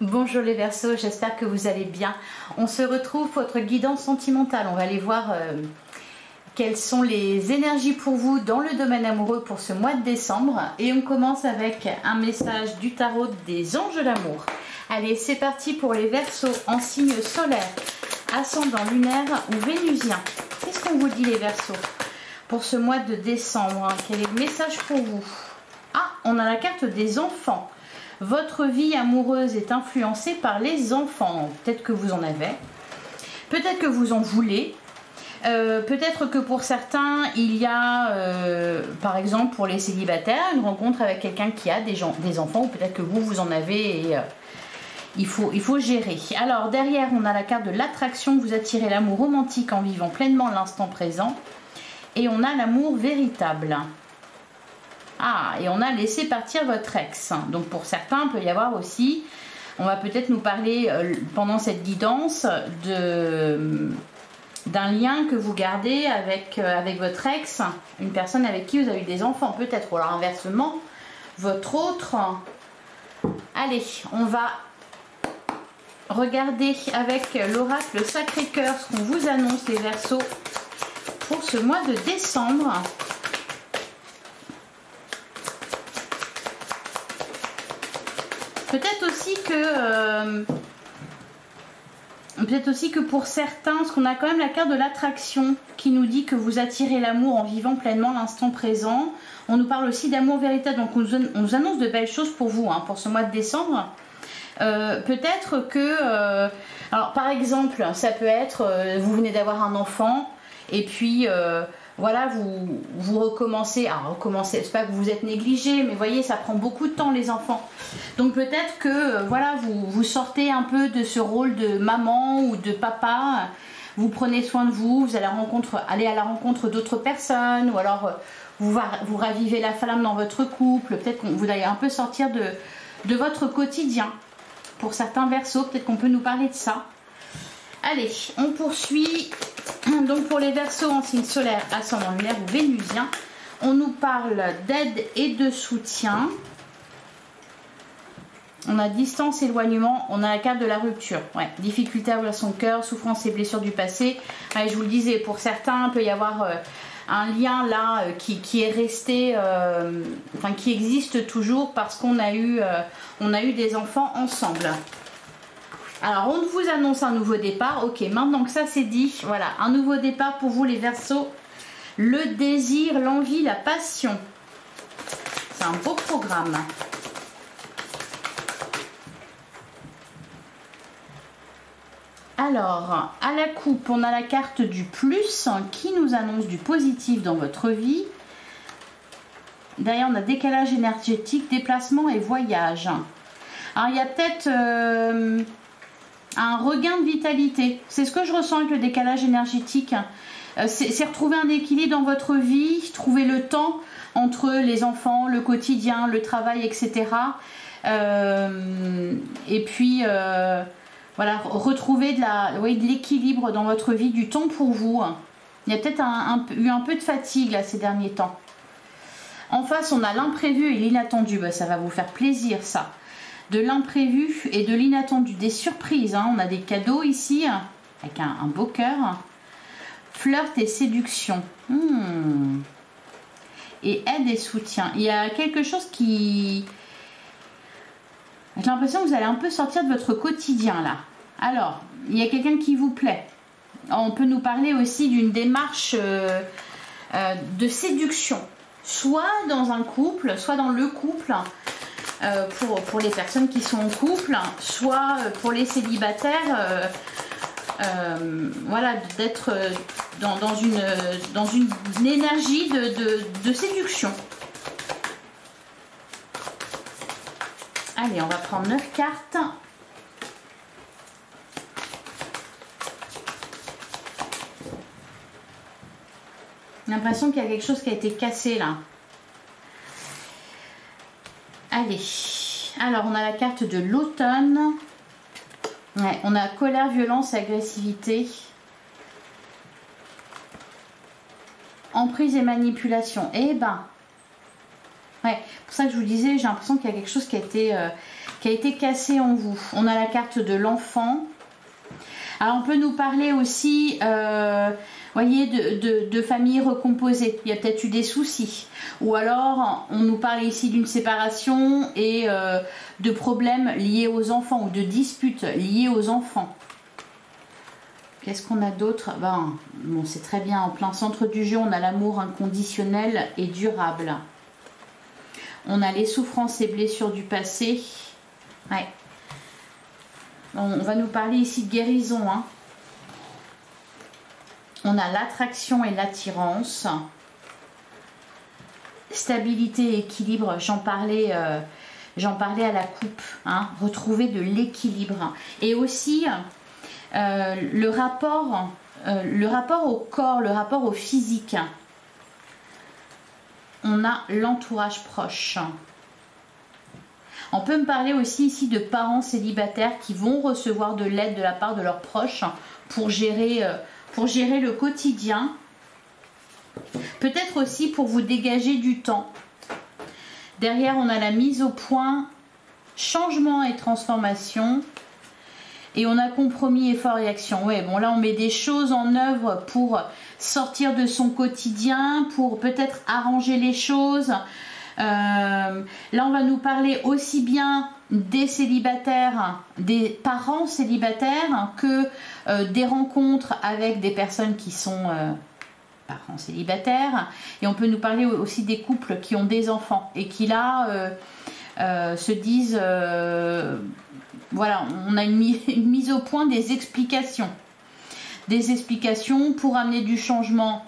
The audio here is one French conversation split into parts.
Bonjour les Verseaux, j'espère que vous allez bien. On se retrouve pour votre guidance sentimentale. On va aller voir quelles sont les énergies pour vous dans le domaine amoureux pour ce mois de décembre. Et on commence avec un message du tarot des anges de l'amour. Allez, c'est parti pour les Verseaux en signe solaire, ascendant lunaire ou vénusien. Qu'est-ce qu'on vous dit les Verseaux pour ce mois de décembre? Quel est le message pour vous? Ah, on a la carte des enfants. Votre vie amoureuse est influencée par les enfants. Peut-être que vous en avez. Peut-être que vous en voulez. Peut-être que pour certains, il y a, par exemple, pour les célibataires, une rencontre avec quelqu'un qui a des enfants. Ou peut-être que vous en avez et il faut gérer. Alors, derrière, on a la carte de l'attraction. Vous attirez l'amour romantique en vivant pleinement l'instant présent. Et on a l'amour véritable. Ah, et on a laissé partir votre ex. Donc pour certains, il peut y avoir aussi, on va peut-être nous parler pendant cette guidance d'un lien que vous gardez avec votre ex, une personne avec qui vous avez eu des enfants peut-être, ou alors inversement, votre autre. Allez, on va regarder avec l'oracle Sacré-Cœur ce qu'on vous annonce les Verseaux pour ce mois de décembre. Peut-être aussi que pour certains, parce qu'on a quand même la carte de l'attraction qui nous dit que vous attirez l'amour en vivant pleinement l'instant présent. On nous parle aussi d'amour véritable, donc on nous annonce de belles choses pour vous pour ce mois de décembre. Peut-être que, alors par exemple, ça peut être, vous venez d'avoir un enfant et puis voilà, vous recommencez. Alors recommencer, c'est pas que vous êtes négligé, mais voyez, ça prend beaucoup de temps les enfants. Donc peut-être que voilà, vous sortez un peu de ce rôle de maman ou de papa. Vous prenez soin de vous, vous allez aller à la rencontre d'autres personnes, ou alors vous ravivez la flamme dans votre couple. Peut-être que vous allez un peu sortir de votre quotidien. Pour certains Verseaux, peut-être qu'on peut nous parler de ça. Allez, on poursuit. Donc pour les Verseaux en signe solaire, ascendant lunaire ou vénusien, on nous parle d'aide et de soutien. On a distance, éloignement, on a la carte de la rupture. Ouais, difficulté à ouvrir son cœur, souffrance et blessures du passé. Ouais, je vous le disais, pour certains, il peut y avoir un lien là qui est resté, enfin qui existe toujours parce qu'on a eu des enfants ensemble. Alors, on vous annonce un nouveau départ. Ok, maintenant que ça c'est dit, voilà, un nouveau départ pour vous les Verseaux. Le désir, l'envie, la passion. C'est un beau programme. Alors, à la coupe, on a la carte du plus qui nous annonce du positif dans votre vie. Derrière, on a décalage énergétique, déplacement et voyage. Alors, il y a peut-être un regain de vitalité. C'est ce que je ressens avec le décalage énergétique. C'est retrouver un équilibre dans votre vie, trouver le temps entre les enfants, le quotidien, le travail, etc. Et puis, voilà, retrouver de l'équilibre dans votre vie, du temps pour vous. Il y a peut-être eu un peu de fatigue là, ces derniers temps. En face, on a l'imprévu et l'inattendu. Ben, ça va vous faire plaisir, ça. De l'imprévu et de l'inattendu, des surprises. On a des cadeaux ici, avec un beau cœur. Flirt et séduction. Et aide et soutien. Il y a quelque chose qui... J'ai l'impression que vous allez un peu sortir de votre quotidien, là. Alors, il y a quelqu'un qui vous plaît. On peut nous parler aussi d'une démarche de séduction. Soit dans un couple, soit dans le couple... pour les personnes qui sont en couple, soit pour les célibataires, voilà, d'être dans une énergie de séduction. Allez, on va prendre 9 cartes. J'ai l'impression qu'il y a quelque chose qui a été cassé là. Allez, alors on a la carte de l'automne. Ouais, on a colère, violence, agressivité. Emprise et manipulation. Eh ben, ouais, pour ça que je vous disais, j'ai l'impression qu'il y a quelque chose qui a qui a été cassé en vous. On a la carte de l'enfant. Alors on peut nous parler aussi, voyez, de famille recomposée. Il y a peut-être eu des soucis. Ou alors on nous parle ici d'une séparation et de problèmes liés aux enfants ou de disputes liées aux enfants. Qu'est-ce qu'on a d'autre? Ben, bon, c'est très bien. En plein centre du jeu, on a l'amour inconditionnel et durable. On a les souffrances et blessures du passé. Ouais. On va nous parler ici de guérison. Hein. On a l'attraction et l'attirance. Stabilité et équilibre. J'en parlais à la coupe. Hein. Retrouver de l'équilibre. Et aussi le rapport au corps, le rapport au physique. On a l'entourage proche. On peut me parler aussi ici de parents célibataires qui vont recevoir de l'aide de la part de leurs proches pour gérer le quotidien. Peut-être aussi pour vous dégager du temps. Derrière, on a la mise au point, changement et transformation. Et on a compromis, effort et action. Ouais, bon là on met des choses en œuvre pour sortir de son quotidien, pour peut-être arranger les choses. Là on va nous parler aussi bien des célibataires, des parents célibataires que des rencontres avec des personnes qui sont parents célibataires. Et on peut nous parler aussi des couples qui ont des enfants et qui là se disent... voilà, on a une mise au point des explications. Des explications pour amener du changement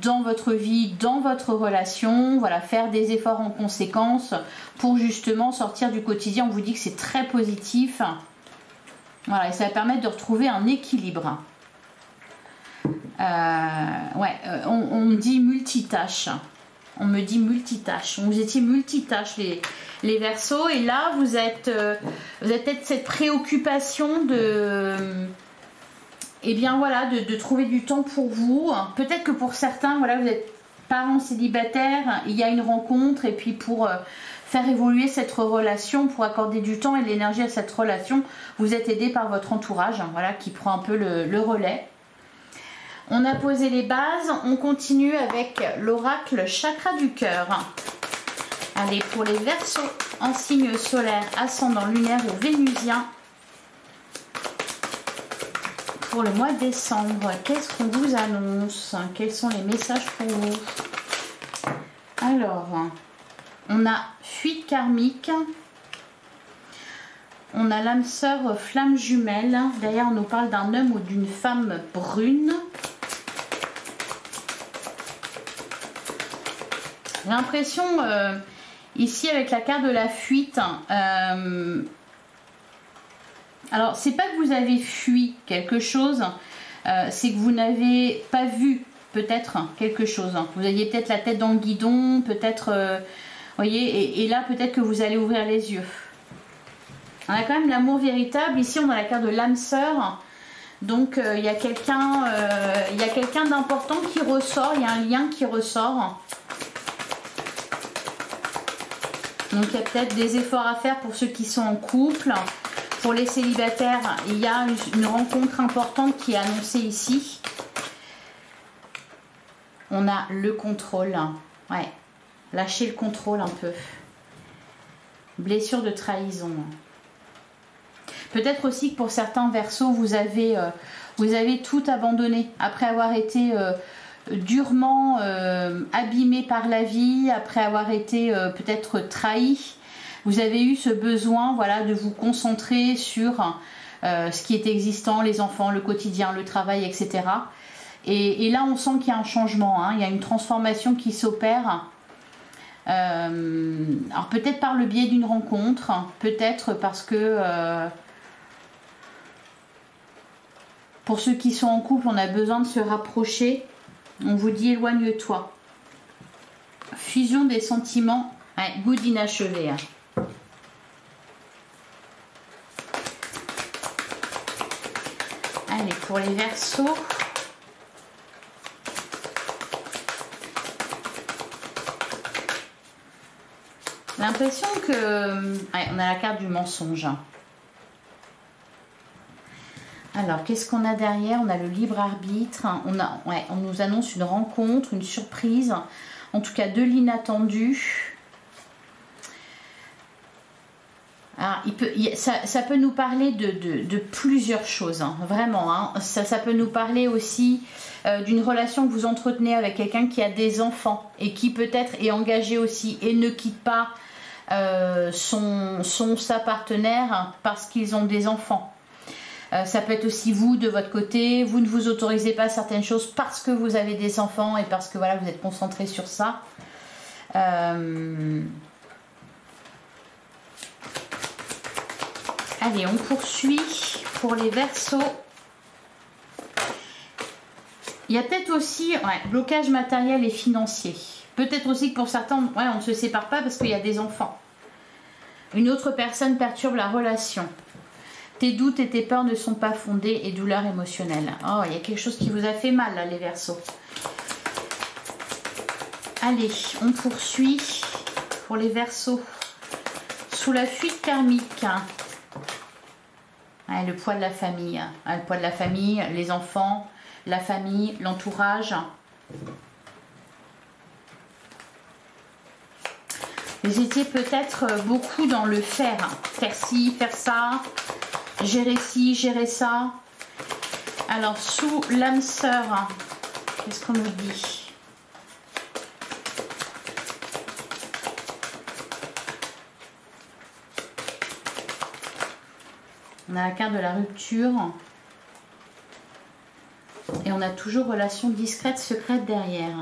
dans votre vie, dans votre relation. Voilà, faire des efforts en conséquence pour justement sortir du quotidien. On vous dit que c'est très positif. Voilà, et ça va permettre de retrouver un équilibre. On me dit multitâche. On me dit multitâche. Vous étiez multitâche les Verseaux. Et là, vous êtes peut-être cette préoccupation de... Eh bien voilà, de trouver du temps pour vous. Peut-être que pour certains, voilà, vous êtes parents célibataires, il y a une rencontre et puis pour faire évoluer cette relation, pour accorder du temps et de l'énergie à cette relation, vous êtes aidé par votre entourage, voilà, qui prend un peu le relais. On a posé les bases, on continue avec l'oracle chakra du cœur. Allez, pour les Verseaux en signe solaire, ascendant lunaire ou vénusien, pour le mois de décembre, qu'est-ce qu'on vous annonce? Quels sont les messages pour vous? Alors, on a fuite karmique, on a l'âme sœur flamme jumelle, derrière on nous parle d'un homme ou d'une femme brune. J'ai l'impression, ici avec la carte de la fuite, alors c'est pas que vous avez fui quelque chose, c'est que vous n'avez pas vu peut-être quelque chose. Vous aviez peut-être la tête dans le guidon, peut-être, voyez, et là peut-être que vous allez ouvrir les yeux. On a quand même l'amour véritable. Ici on a la carte de l'âme sœur. Donc il y a quelqu'un d'important qui ressort, il y a un lien qui ressort. Donc il y a peut-être des efforts à faire pour ceux qui sont en couple. Pour les célibataires, il y a une rencontre importante qui est annoncée ici. On a le contrôle. Ouais, lâcher le contrôle un peu. Blessure de trahison. Peut-être aussi que pour certains Verseaux, vous avez tout abandonné après avoir été durement abîmé par la vie, après avoir été peut-être trahi. Vous avez eu ce besoin, voilà, de vous concentrer sur ce qui est existant, les enfants, le quotidien, le travail, etc. Et là, on sent qu'il y a un changement, hein, il y a une transformation qui s'opère. Alors peut-être par le biais d'une rencontre, peut-être parce que pour ceux qui sont en couple, on a besoin de se rapprocher. On vous dit éloigne-toi. Fusion des sentiments, ouais, good inachevé. Hein. Allez, pour les Verseaux. l'impression que... Ouais, on a la carte du mensonge. Alors, qu'est-ce qu'on a derrière? On a le libre arbitre. On nous annonce une rencontre, une surprise. En tout cas, de l'inattendu. Alors, ça peut nous parler de plusieurs choses, hein, vraiment. Hein. Ça peut nous parler aussi d'une relation que vous entretenez avec quelqu'un qui a des enfants et qui peut-être est engagé aussi et ne quitte pas sa partenaire parce qu'ils ont des enfants. Ça peut être aussi vous, de votre côté, vous ne vous autorisez pas certaines choses parce que vous avez des enfants et parce que voilà, vous êtes concentré sur ça. Allez, on poursuit pour les Verseaux. Il y a peut-être aussi blocage matériel et financier. Peut-être aussi que pour certains, on ne se sépare pas parce qu'il y a des enfants. Une autre personne perturbe la relation. Tes doutes et tes peurs ne sont pas fondés et douleur émotionnelle. Oh, il y a quelque chose qui vous a fait mal là, les Verseaux. Allez, on poursuit pour les Verseaux. Sous la fuite karmique. Le poids de la famille. Le poids de la famille, les enfants, la famille, l'entourage. Vous étiez peut-être beaucoup dans le faire. Faire ci, faire ça. Gérer ci, gérer ça. Alors, sous l'âme sœur, qu'est-ce qu'on nous dit? On a la carte de la rupture. Et on a toujours relation discrète, secrète derrière.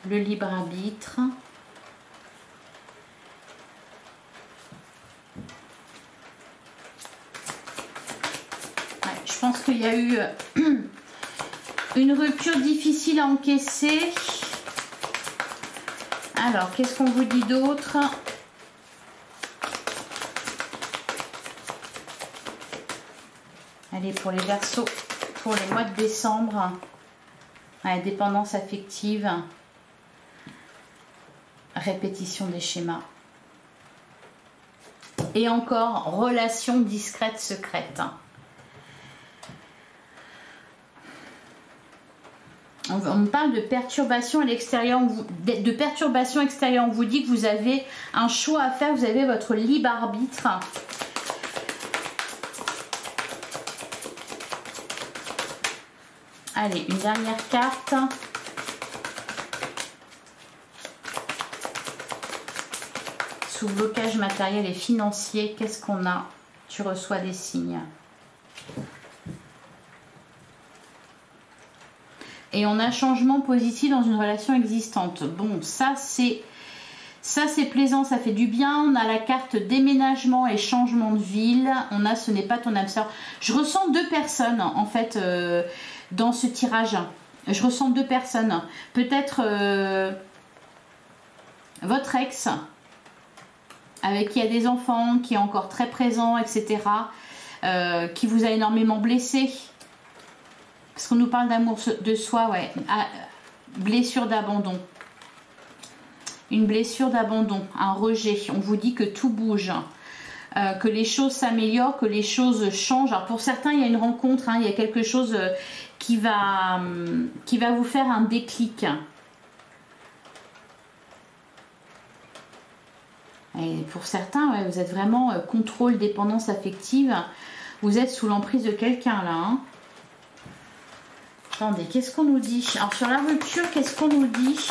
Le libre arbitre. Je pense qu'il y a eu une rupture difficile à encaisser. Alors, qu'est-ce qu'on vous dit d'autre ? Allez, pour les Verseaux, pour les mois de décembre, dépendance affective, répétition des schémas. Et encore, relation discrète, secrète. On parle de perturbation à l'extérieur, de perturbation extérieure. On vous dit que vous avez un choix à faire, vous avez votre libre arbitre. Allez, une dernière carte. Sous blocage matériel et financier, qu'est-ce qu'on a? Tu reçois des signes. Et on a changement positif dans une relation existante. Bon, ça c'est plaisant, ça fait du bien. On a la carte déménagement et changement de ville. On a ce n'est pas ton âme sœur. Je ressens deux personnes en fait dans ce tirage. Je ressens deux personnes. Peut-être votre ex avec qui il y a des enfants, qui est encore très présent, etc. Qui vous a énormément blessé. Parce qu'on nous parle d'amour de soi, blessure d'abandon. Une blessure d'abandon, un rejet. On vous dit que tout bouge, que les choses s'améliorent, que les choses changent. Alors pour certains, il y a une rencontre, il y a quelque chose qui va vous faire un déclic. Et pour certains, vous êtes vraiment contrôle, dépendance affective. Vous êtes sous l'emprise de quelqu'un là. Attendez, qu'est-ce qu'on nous dit? Alors sur la rupture, qu'est-ce qu'on nous dit?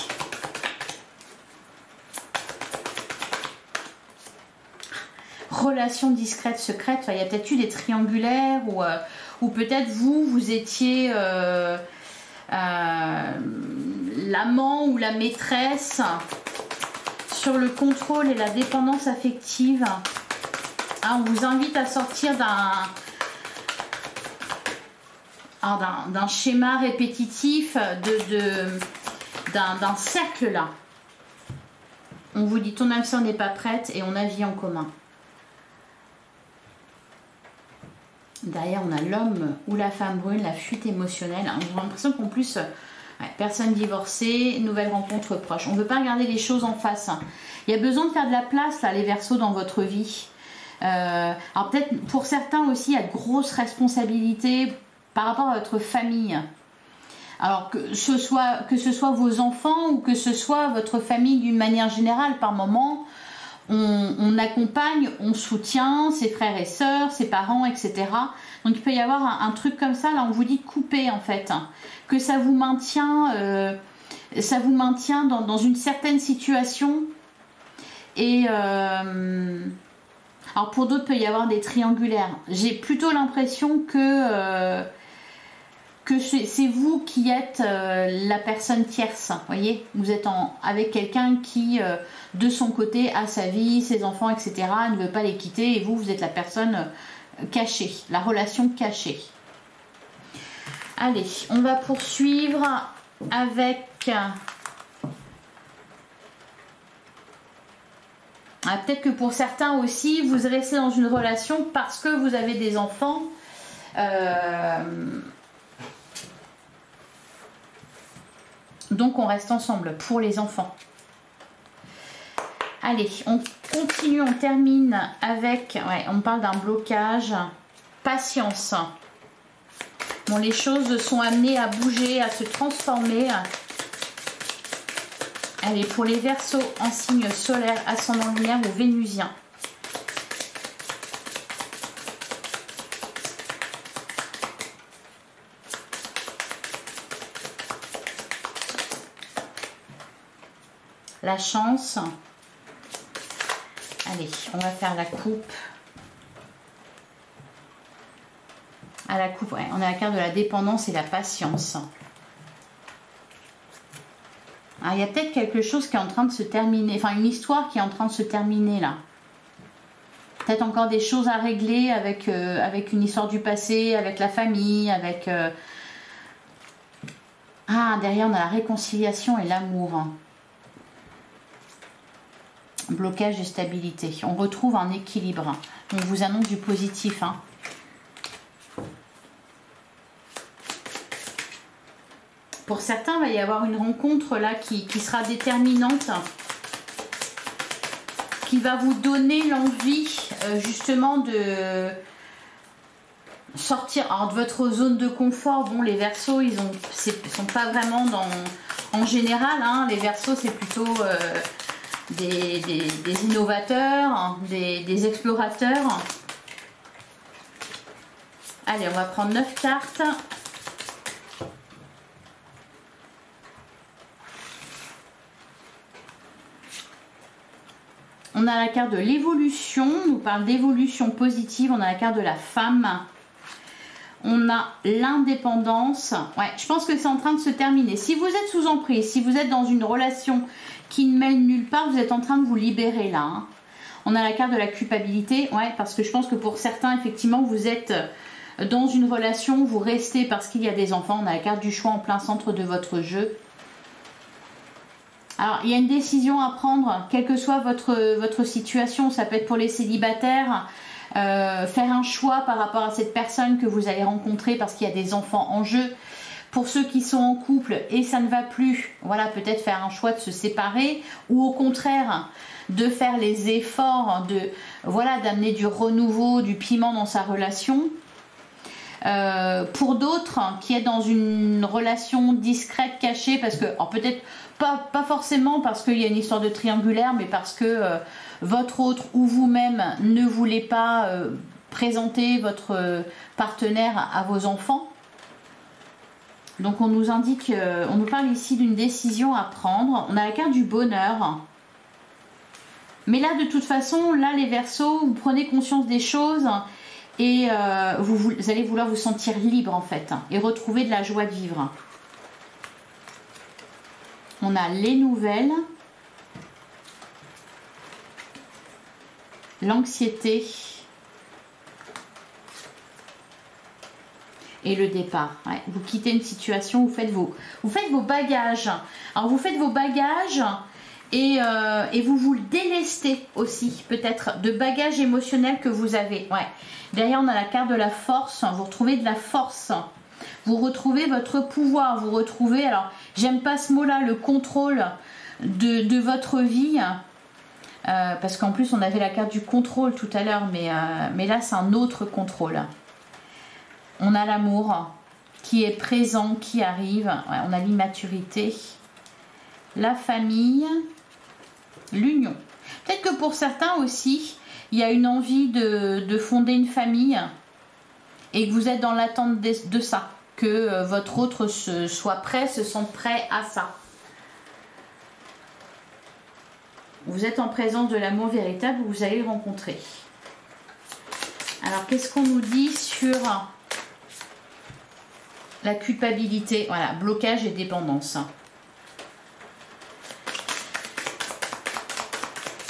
Relation discrète, secrète. Il y a peut-être eu des triangulaires ou peut-être vous étiez l'amant ou la maîtresse sur le contrôle et la dépendance affective. On vous invite à sortir d'un schéma répétitif, d'un cercle là. On vous dit ton âme sœur n'est pas prête et on a vie en commun. Derrière on a l'homme ou la femme brune, la fuite émotionnelle. J'ai l'impression qu'en plus, personne divorcée, nouvelle rencontre proche. On ne veut pas regarder les choses en face. Il y a besoin de faire de la place, là, les Verseaux, dans votre vie. Alors peut-être pour certains aussi, il y a de grosses responsabilités par rapport à votre famille. Alors que ce soit vos enfants ou que ce soit votre famille d'une manière générale, par moment, on accompagne, on soutient ses frères et sœurs, ses parents, etc. Donc il peut y avoir un truc comme ça, là on vous dit de couper en fait, que ça vous maintient dans une certaine situation. Et alors pour d'autres, il peut y avoir des triangulaires. J'ai plutôt l'impression que c'est vous qui êtes la personne tierce, voyez, vous êtes avec quelqu'un qui de son côté a sa vie, ses enfants, etc., ne veut pas les quitter, et vous êtes la personne cachée, la relation cachée. Allez, on va poursuivre avec peut-être que pour certains aussi, vous restez dans une relation parce que vous avez des enfants. Donc on reste ensemble pour les enfants. Allez, on continue, on termine avec, ouais, on parle d'un blocage. Patience. Bon, les choses sont amenées à bouger, à se transformer. Allez, pour les Verseaux en signe solaire, ascendant lunaire ou vénusien. La chance. Allez, on va faire la coupe. À la coupe, ouais, on a la carte de la dépendance et la patience. Alors, il y a peut-être quelque chose qui est en train de se terminer, enfin une histoire qui est en train de se terminer là. Peut-être encore des choses à régler avec, avec une histoire du passé, avec la famille, avec... Ah, derrière on a la réconciliation et l'amour. Blocage et stabilité. On retrouve un équilibre. On vous annonce du positif. Hein. Pour certains, il va y avoir une rencontre là qui sera déterminante, qui va vous donner l'envie justement de sortir de votre zone de confort. Bon, les Verseaux, ils sont pas vraiment en général. Hein, les Verseaux, c'est plutôt des innovateurs, des explorateurs. Allez, on va prendre 9 cartes. On a la carte de l'évolution, on nous parle d'évolution positive, on a la carte de la femme. On a l'indépendance. Ouais, je pense que c'est en train de se terminer. Si vous êtes sous emprise, si vous êtes dans une relation qui ne mène nulle part, vous êtes en train de vous libérer là. Hein. On a la carte de la culpabilité. Ouais, parce que je pense que pour certains, effectivement, vous êtes dans une relation, vous restez parce qu'il y a des enfants. On a la carte du choix en plein centre de votre jeu. Alors, il y a une décision à prendre, quelle que soit votre situation. Ça peut être pour les célibataires. Faire un choix par rapport à cette personne que vous allez rencontrer parce qu'il y a des enfants en jeu. Pour ceux qui sont en couple et ça ne va plus, voilà, peut-être faire un choix de se séparer ou au contraire de faire les efforts d'amener du renouveau, du piment dans sa relation. Pour d'autres qui est dans une relation discrète, cachée, parce que peut-être pas forcément parce qu'il y a une histoire de triangulaire, mais parce que votre autre ou vous-même ne voulez pas présenter votre partenaire à vos enfants. Donc on nous indique, on nous parle ici d'une décision à prendre. On a la carte du bonheur. Mais là, de toute façon, là les Verseaux, vous prenez conscience des choses et vous allez vouloir vous sentir libre en fait et retrouver de la joie de vivre. On a les nouvelles, l'anxiété et le départ. Ouais, vous quittez une situation, vous faites vos bagages. Alors vous faites vos bagages et vous vous délestez aussi peut-être de bagages émotionnels que vous avez. Ouais. Derrière on a la carte de la force, vous retrouvez de la force. Vous retrouvez votre pouvoir, vous retrouvez, alors j'aime pas ce mot-là, le contrôle de votre vie. Parce qu'en plus, on avait la carte du contrôle tout à l'heure, mais là, c'est un autre contrôle. On a l'amour qui est présent, qui arrive. Ouais, on a l'immaturité, la famille, l'union. Peut-être que pour certains aussi, il y a une envie de fonder une famille et que vous êtes dans l'attente de ça. Que votre autre soit prêt, se sente prêt à ça. Vous êtes en présence de l'amour véritable, vous allez le rencontrer. Alors, qu'est-ce qu'on nous dit sur la culpabilité? Voilà, blocage et dépendance.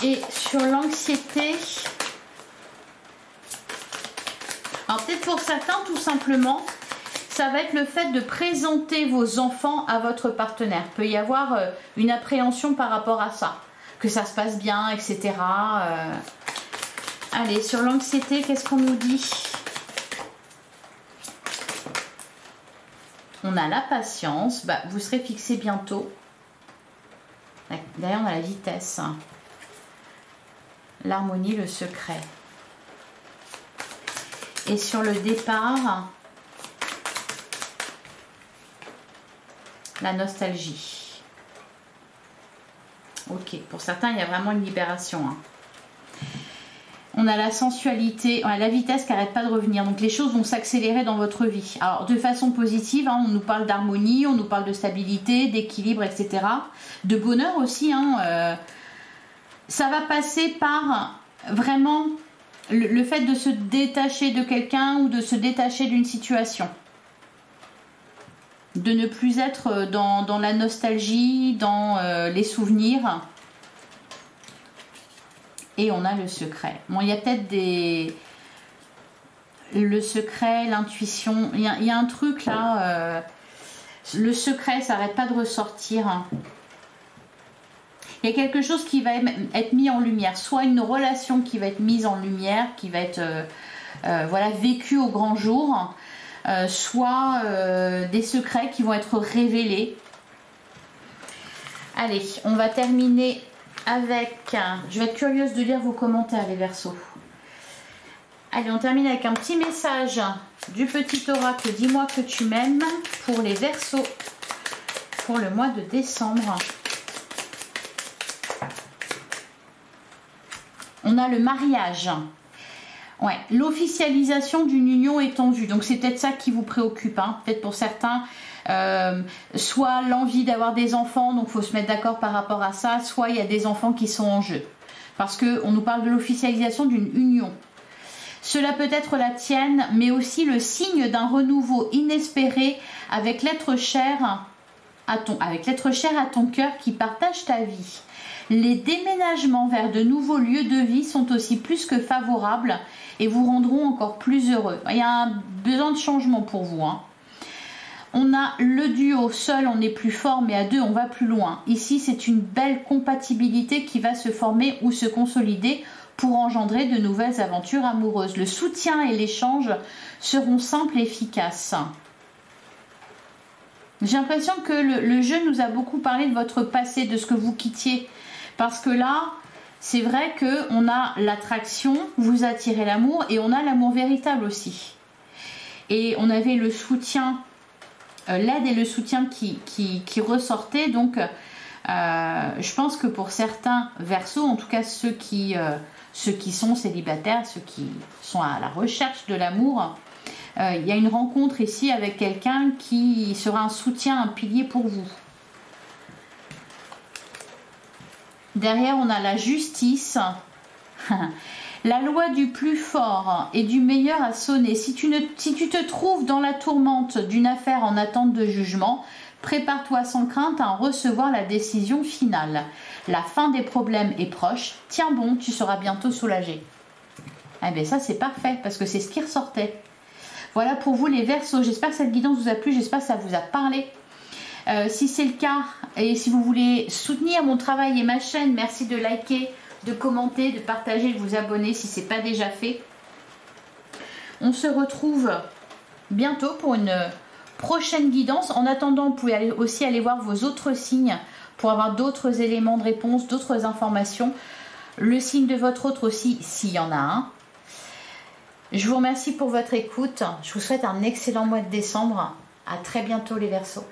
Et sur l'anxiété, alors peut-être pour certains, tout simplement, ça va être le fait de présenter vos enfants à votre partenaire. Il peut y avoir une appréhension par rapport à ça. Que ça se passe bien, etc. Allez, sur l'anxiété, qu'est-ce qu'on nous dit? On a la patience. Bah, vous serez fixé bientôt. Derrière, on a la vitesse. L'harmonie, le secret. Et sur le départ, la nostalgie. Ok, pour certains, il y a vraiment une libération. Hein. On a la sensualité, on a la vitesse qui n'arrête pas de revenir. Donc les choses vont s'accélérer dans votre vie. Alors de façon positive, hein, on nous parle d'harmonie, on nous parle de stabilité, d'équilibre, etc. De bonheur aussi. Hein, ça va passer par vraiment le fait de se détacher de quelqu'un ou de se détacher d'une situation. De ne plus être dans la nostalgie, dans les souvenirs. Et on a le secret. Bon, il y a peut-être le secret, l'intuition. Il y a un truc là. Le secret, ça n'arrête pas de ressortir. Il y a quelque chose qui va être mis en lumière. Soit une relation qui va être mise en lumière, qui va être voilà, vécue au grand jour. Soit des secrets qui vont être révélés. Allez, on va terminer avec... Je vais être curieuse de lire vos commentaires, les Verseaux. Allez, on termine avec un petit message du petit oracle. Dis-moi que tu m'aimes pour les Verseaux pour le mois de décembre. On a le mariage. Ouais, l'officialisation d'une union est en vue. Donc c'est peut-être ça qui vous préoccupe. Hein. Peut-être pour certains, soit l'envie d'avoir des enfants, donc il faut se mettre d'accord par rapport à ça, soit il y a des enfants qui sont en jeu. Parce qu'on nous parle de l'officialisation d'une union. Cela peut être la tienne, mais aussi le signe d'un renouveau inespéré avec l'être cher à ton cœur qui partage ta vie. Les déménagements vers de nouveaux lieux de vie sont aussi plus que favorables et vous rendront encore plus heureux. Il y a un besoin de changement pour vous. Hein. On a le duo, seul on est plus fort, mais à deux on va plus loin. Ici c'est une belle compatibilité qui va se former ou se consolider pour engendrer de nouvelles aventures amoureuses. Le soutien et l'échange seront simples et efficaces. J'ai l'impression que le jeu nous a beaucoup parlé de votre passé, de ce que vous quittiez. Parce que là, c'est vrai qu'on a l'attraction, vous attirez l'amour et on a l'amour véritable aussi. Et on avait le soutien, l'aide et le soutien qui ressortaient. Donc, je pense que pour certains Verseaux, en tout cas ceux qui sont célibataires, ceux qui sont à la recherche de l'amour, il y a une rencontre ici avec quelqu'un qui sera un soutien, un pilier pour vous. Derrière, on a la justice. La loi du plus fort et du meilleur a sonné. Si tu te trouves dans la tourmente d'une affaire en attente de jugement, prépare-toi sans crainte à en recevoir la décision finale. La fin des problèmes est proche. Tiens bon, tu seras bientôt soulagé. Eh bien ça, c'est parfait parce que c'est ce qui ressortait. Voilà pour vous les Verseaux. J'espère que cette guidance vous a plu. J'espère que ça vous a parlé. Si c'est le cas et si vous voulez soutenir mon travail et ma chaîne, merci de liker, de commenter, de partager, de vous abonner si ce n'est pas déjà fait. On se retrouve bientôt pour une prochaine guidance. En attendant, vous pouvez aussi aller voir vos autres signes pour avoir d'autres éléments de réponse, d'autres informations. le signe de votre autre aussi, s'il y en a un. Je vous remercie pour votre écoute. Je vous souhaite un excellent mois de décembre. À très bientôt les Verseaux.